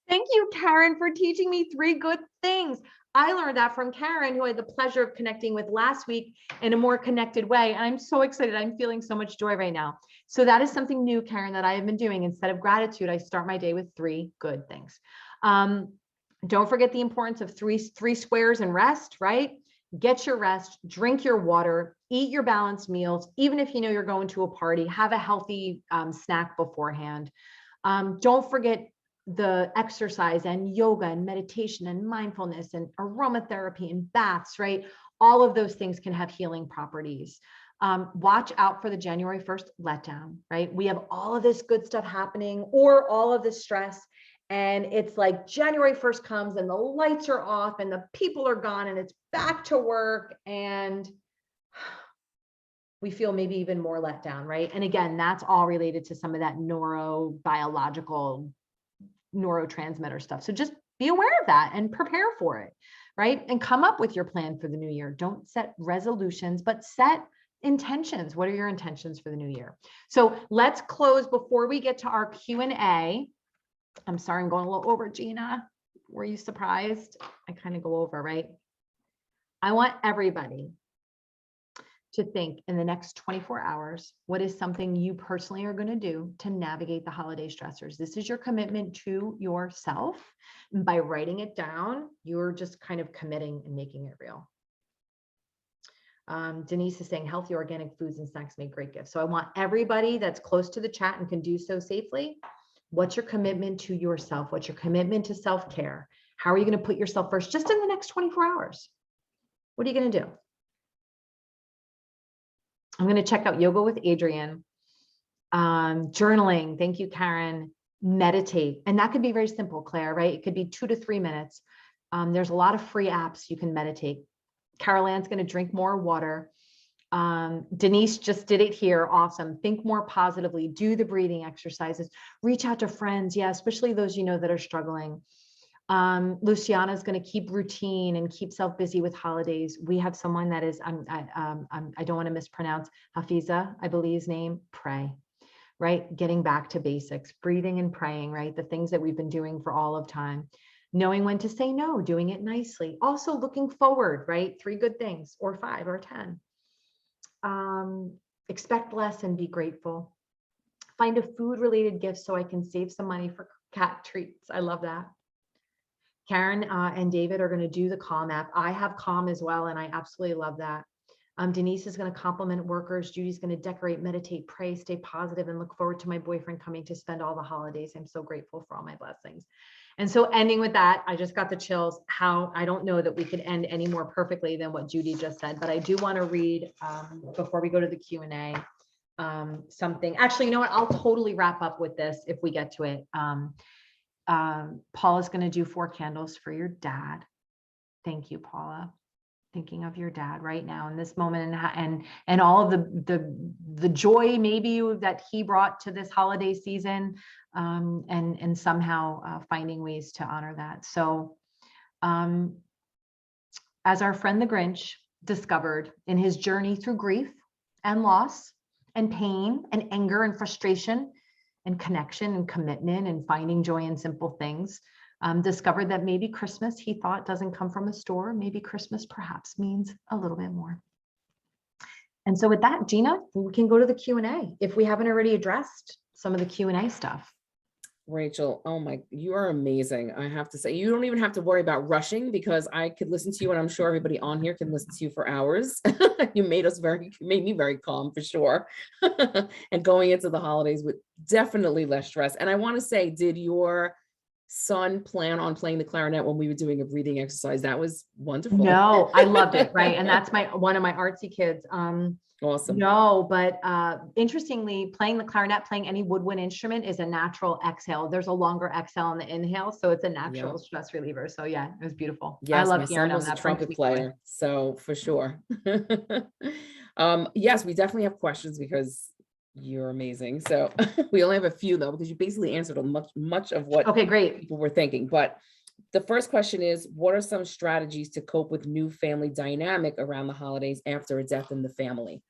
B: Thank you, Karen, for teaching me 3 good things. I learned that from Karen, who I had the pleasure of connecting with last week in a more connected way. And I'm so excited. I'm feeling so much joy right now. So that is something new, Karen, that I have been doing. Instead of gratitude, I start my day with 3 good things. Don't forget the importance of three squares and rest, right? Get your rest, drink your water, eat your balanced meals. Even if you know you're going to a party, have a healthy snack beforehand. Don't forget the exercise and yoga and meditation and mindfulness and aromatherapy and baths, right? All of those things can have healing properties. Watch out for the January 1st letdown, right? We have all of this good stuff happening or all of this stress. And it's like January 1st comes and the lights are off and the people are gone and it's back to work. And we feel maybe even more let down, right? And again, that's all related to some of that neurobiological neurotransmitter stuff. So just be aware of that and prepare for it, right? And come up with your plan for the new year. Don't set resolutions, but set intentions. What are your intentions for the new year? So let's close before we get to our Q&A. I'm sorry, I'm going a little over, Gina. Were you surprised? I kind of go over, right? I want everybody to think in the next 24 hours, what is something you personally are going to do to navigate the holiday stressors? This is your commitment to yourself. And by writing it down, you're just kind of committing and making it real. Denise is saying healthy organic foods and snacks make great gifts. So I want everybody that's close to the chat and can do so safely. What's your commitment to yourself? What's your commitment to self-care? How are you going to put yourself first just in the next 24 hours? What are you going to do? I'm going to check out yoga with Adrienne. Journaling. Thank you, Karen. Meditate. And that could be very simple, Claire, right? It could be 2 to 3 minutes. There's a lot of free apps you can meditate. Carol Ann's going to drink more water. Denise just did it here. Awesome. Think more positively, do the breathing exercises, reach out to friends. Yeah. Especially those, you know, that are struggling. Luciana is going to keep routine and keep self busy with holidays. We have someone that is, I don't want to mispronounce Hafiza, I believe his name, pray, right? Getting back to basics, breathing and praying, right? The things that we've been doing for all of time. Knowing when to say no, doing it nicely. Also looking forward, right? 3 good things or 5 or 10. Expect less and be grateful. Find a food related gift so I can save some money for cat treats. I love that. Karen and David are going to do the Calm app. I have Calm as well, and I absolutely love that. Denise is going to compliment workers. Judy's going to decorate, meditate, pray, stay positive, and look forward to my boyfriend coming to spend all the holidays. I'm so grateful for all my blessings. And so ending with that, I just got the chills. I don't know that we could end any more perfectly than what Judy just said, but I do want to read before we go to the Q&A something. Actually, you know what? I'll totally wrap up with this if we get to it. Paula's going to do 4 candles for your dad. Thank you, Paula. Thinking of your dad right now in this moment, and all of the joy maybe that he brought to this holiday season, and somehow finding ways to honor that. So as our friend the Grinch discovered in his journey through grief and loss and pain and anger and frustration and connection and commitment and finding joy in simple things, discovered that maybe Christmas, he thought, doesn't come from a store. Maybe Christmas perhaps means a little bit more. And so with that, Gina, we can go to the Q&A if we haven't already addressed some of the Q&A stuff.
A: Rachel, oh my, you are amazing. I have to say, you don't even have to worry about rushing because I could listen to you, and I'm sure everybody on here can listen to you for hours. You made me very calm for sure. And going into the holidays with definitely less stress. And I want to say, did your son plan on playing the clarinet when we were doing a breathing exercise? That was wonderful.
B: No, I loved it. Right. And that's one of my artsy kids.
A: Awesome.
B: No, but interestingly, playing the clarinet, playing any woodwind instrument is a natural exhale. There's a longer exhale on the inhale. So it's a natural stress reliever. So yeah, it was beautiful.
A: Yes,
B: I love
A: my
B: hearing
A: son was
B: that
A: a trumpet player. So for sure. Yes, we definitely have questions because you're amazing. So we only have a few though, because you basically answered much of what people were thinking. But the first question is, what are some strategies to cope with new family dynamic around the holidays after a death in the family?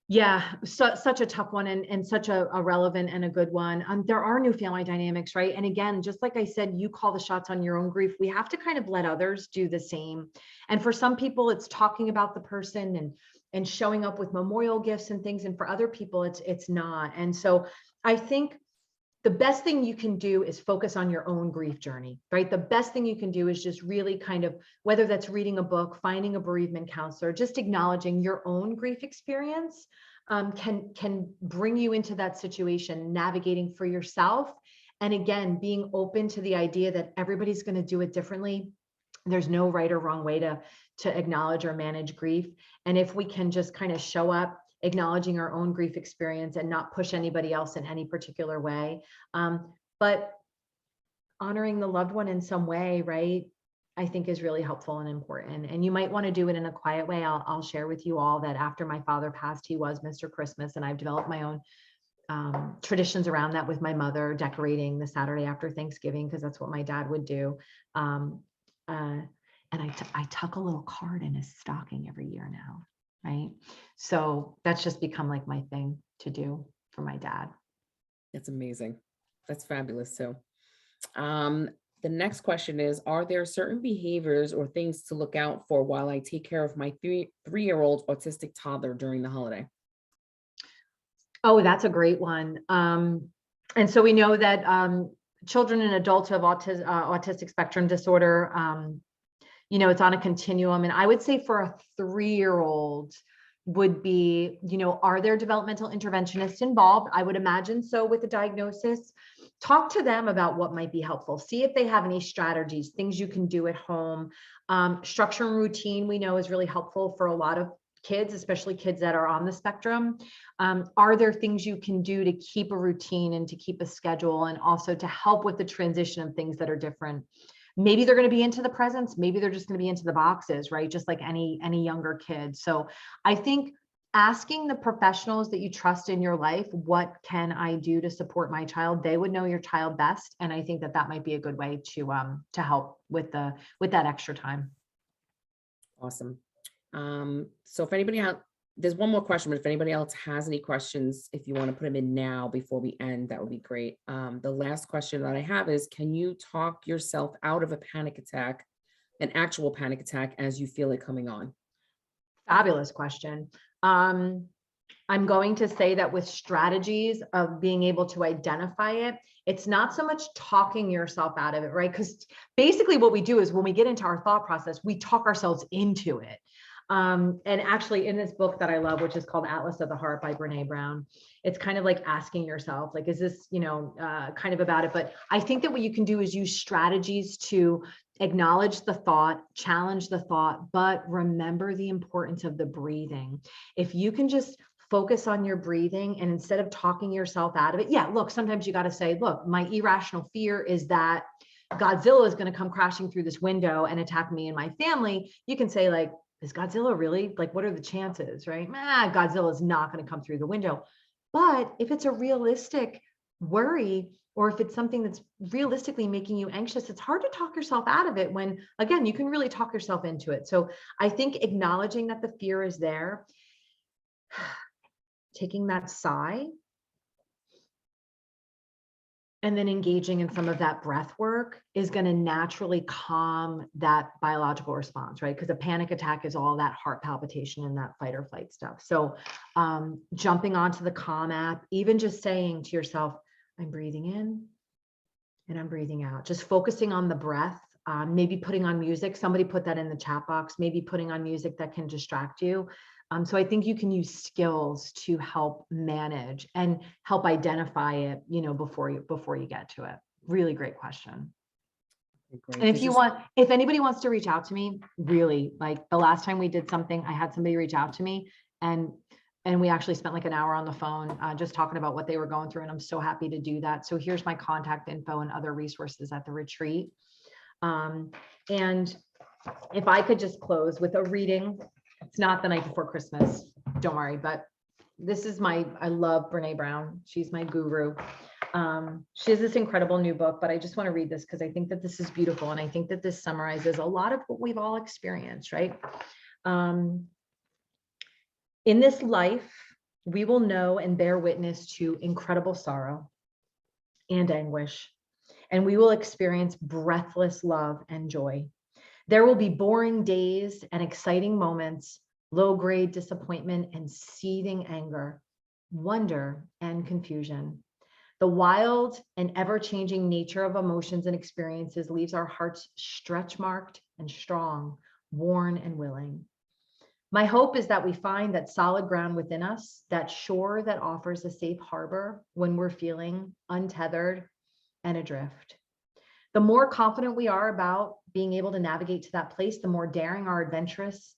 B: Yeah, such a tough one and such a relevant and a good one. There are new family dynamics, right? And again, just like I said, you call the shots on your own grief. We have to kind of let others do the same. And for some people, it's talking about the person and showing up with memorial gifts and things. And for other people, it's not. And so I think the best thing you can do is focus on your own grief journey, right? The best thing you can do is just really kind of, whether that's reading a book, finding a bereavement counselor, just acknowledging your own grief experience can bring you into that situation, navigating for yourself. And again, being open to the idea that everybody's going to do it differently. There's no right or wrong way to acknowledge or manage grief. And if we can just kind of show up acknowledging our own grief experience and not push anybody else in any particular way, but honoring the loved one in some way, right, I think is really helpful and important. And you might want to do it in a quiet way. I'll share with you all that after my father passed, he was Mr. Christmas, and I've developed my own traditions around that with my mother, decorating the Saturday after Thanksgiving, because that's what my dad would do. And I tuck a little card in his stocking every year now, right? So that's just become like my thing to do for my dad.
A: That's amazing. That's fabulous. So the next question is, are there certain behaviors or things to look out for while I take care of my three-year-old autistic toddler during the holiday?
B: Oh, that's a great one. And so we know that children and adults who have autistic spectrum disorder, it's on a continuum. And I would say for a 3-year-old would be, are there developmental interventionists involved? I would imagine so with the diagnosis. Talk to them about what might be helpful. See if they have any strategies, things you can do at home. Structure and routine, we know, is really helpful for a lot of kids, especially kids that are on the spectrum. Are there things you can do to keep a routine and to keep a schedule, and also to help with the transition of things that are different? Maybe they're going to be into the presents. Maybe they're just going to be into the boxes, right? Just like any younger kid. So I think asking the professionals that you trust in your life, what can I do to support my child? They would know your child best. And I think that might be a good way to help with that extra time.
A: Awesome. So if anybody else, there's one more question, but if anybody else has any questions, if you want to put them in now before we end, that would be great. The last question that I have is, can you talk yourself out of a panic attack, an actual panic attack, as you feel it coming on?
B: Fabulous question. I'm going to say that with strategies of being able to identify it, it's not so much talking yourself out of it, right? Because basically what we do is when we get into our thought process, we talk ourselves into it. And actually in this book that I love, which is called Atlas of the Heart by Brene Brown, it's kind of like asking yourself, like, is this, kind of about it? But I think that what you can do is use strategies to acknowledge the thought, challenge the thought, but remember the importance of the breathing. If you can just focus on your breathing, and instead of talking yourself out of it, look, sometimes you got to say, look, my irrational fear is that Godzilla is going to come crashing through this window and attack me and my family. You can say, like, is Godzilla really, like, what are the chances, right? Godzilla is not going to come through the window. But if it's a realistic worry, or if it's something that's realistically making you anxious, it's hard to talk yourself out of it when, again, you can really talk yourself into it. So I think acknowledging that the fear is there, taking that sigh, and then engaging in some of that breath work is going to naturally calm that biological response, right? Because a panic attack is all that heart palpitation and that fight or flight stuff. So jumping onto the Calm app, even just saying to yourself, I'm breathing in and I'm breathing out, just focusing on the breath, maybe putting on music. Somebody put that in the chat box, maybe putting on music that can distract you. So I think you can use skills to help manage and help identify it, before you get to it. Really great question.
A: Great.
B: And if anybody wants to reach out to me, really, like the last time we did something, I had somebody reach out to me, and we actually spent like an hour on the phone just talking about what they were going through. And I'm so happy to do that. So here's my contact info and other resources at the retreat. And if I could just close with a reading. It's not the night before Christmas, don't worry, but this is I love Brene Brown. She's my guru. She has this incredible new book, but I just want to read this because I think that this is beautiful. And I think that this summarizes a lot of what we've all experienced, right? In this life, we will know and bear witness to incredible sorrow and anguish, and we will experience breathless love and joy. There will be boring days and exciting moments, low-grade disappointment and seething anger, wonder and confusion. The wild and ever-changing nature of emotions and experiences leaves our hearts stretch marked and strong, worn and willing. My hope is that we find that solid ground within us, that shore that offers a safe harbor when we're feeling untethered and adrift. The more confident we are about being able to navigate to that place, the more daring our adventures,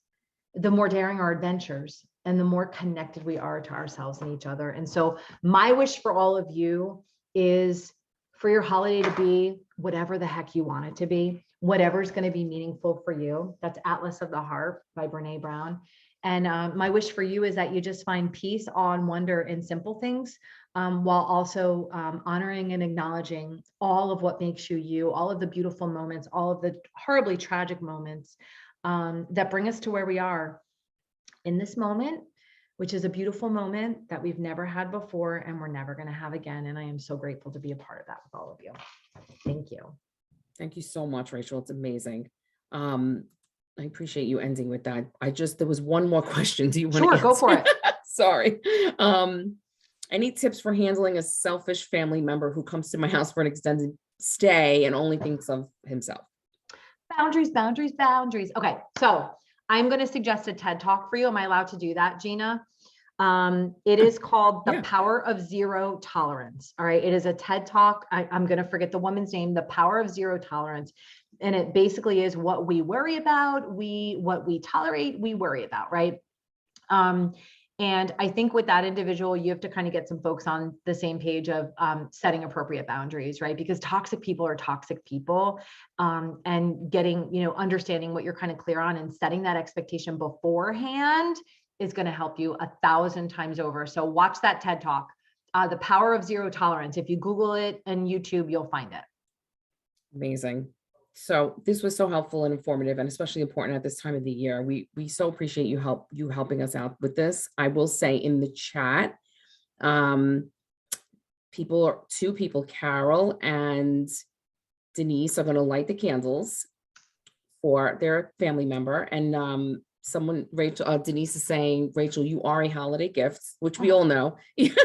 B: and the more connected we are to ourselves and each other. And so my wish for all of you is for your holiday to be whatever the heck you want it to be, whatever's going to be meaningful for you. That's Atlas of the Heart by Brene Brown. And my wish for you is that you just find peace, awe, and wonder in simple things, while also honoring and acknowledging all of what makes you you, all of the beautiful moments, all of the horribly tragic moments that bring us to where we are in this moment, which is a beautiful moment that we've never had before and we're never going to have again. And I am so grateful to be a part of that with all of you. Thank you.
A: Thank you so much, Rachel. It's amazing. I appreciate you ending with that. There was one more question. Do you want to
B: Sure, go for it.
A: Sorry. Any tips for handling a selfish family member who comes to my house for an extended stay and only thinks of himself?
B: Boundaries, boundaries, boundaries. Okay, so I'm going to suggest a TED Talk for you. Am I allowed to do that, Gina? It is called The Power of Zero Tolerance. All right. It is a TED Talk. I'm going to forget the woman's name, The Power of Zero Tolerance. And it basically is what we worry about, what we tolerate, we worry about, right? And I think with that individual, you have to kind of get some folks on the same page of setting appropriate boundaries, right? Because toxic people are toxic people, and getting, understanding what you're kind of clear on and setting that expectation beforehand is going to help you 1,000 times over. So watch that TED Talk, The Power of Zero Tolerance. If you Google it and YouTube, you'll find it.
A: Amazing. So this was so helpful and informative, and especially important at this time of the year. We so appreciate you helping us out with this. I will say in the chat, two people, Carol and Denise, are going to light the candles for their family member, and Denise is saying, Rachel, you are a holiday gift, which we all know.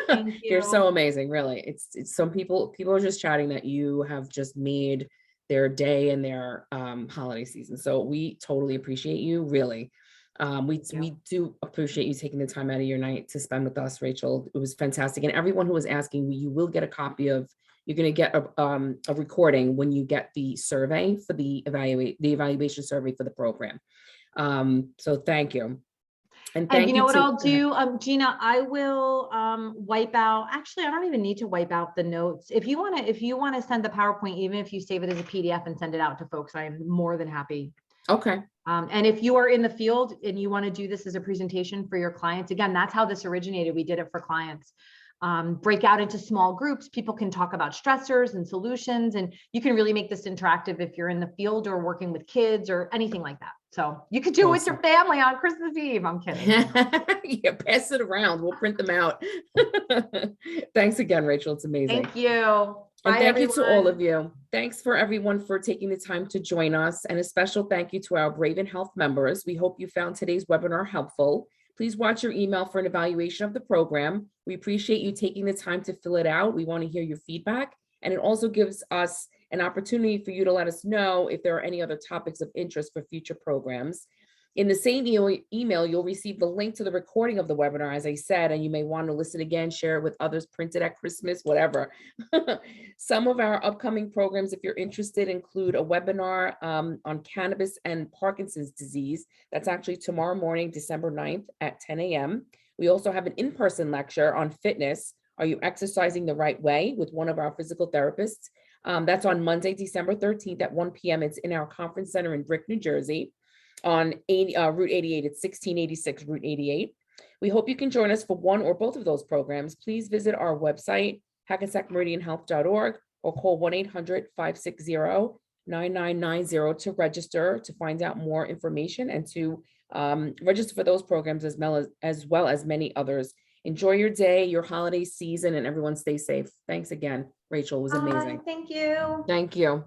B: Thank you.
A: You're so amazing, really. It's some people are just chatting that you have just made their day and their holiday season. So we totally appreciate you, really. We do appreciate you taking the time out of your night to spend with us, Rachel. It was fantastic. And everyone who was asking, you will get a copy of, you're going to get a recording when you get the survey for the evaluation survey for the program. So thank you. And
B: you know what I'll do, Gina, I will wipe out, actually, I don't even need to wipe out the notes. If you want to send the PowerPoint, even if you save it as a PDF and send it out to folks, I'm more than happy.
A: Okay.
B: And if you are in the field and you want to do this as a presentation for your clients, again, that's how this originated. We did it for clients. Break out into small groups. People can talk about stressors and solutions, and you can really make this interactive if you're in the field or working with kids or anything like that. So you could do it with your family on Christmas Eve. I'm kidding.
A: Yeah, pass it around. We'll print them out. Thanks again, Rachel. It's amazing.
B: Thank you.
A: And thank you to all of you. Thanks for everyone for taking the time to join us. And a special thank you to our Brave in Health members. We hope you found today's webinar helpful. Please watch your email for an evaluation of the program. We appreciate you taking the time to fill it out. We want to hear your feedback. And it also gives us an opportunity for you to let us know if there are any other topics of interest for future programs. In the same email, you'll receive the link to the recording of the webinar, as I said, and you may want to listen again, share it with others, print it at Christmas, whatever. Some of our upcoming programs, if you're interested, include a webinar on cannabis and Parkinson's disease. That's actually tomorrow morning, December 9th at 10 a.m. We also have an in-person lecture on fitness. Are you exercising the right way, with one of our physical therapists? That's on Monday, December 13th at 1 p.m. It's in our conference center in Brick, New Jersey, on Route 88. It's 1686 Route 88. We hope you can join us for one or both of those programs. Please visit our website, hackensackmeridianhealth.org, or call 1-800-560-9990 to register, to find out more information, and to register for those programs as well as many others. Enjoy your day, your holiday season, and everyone stay safe. Thanks again, Rachel. It was amazing.
B: Thank you.
A: Thank you.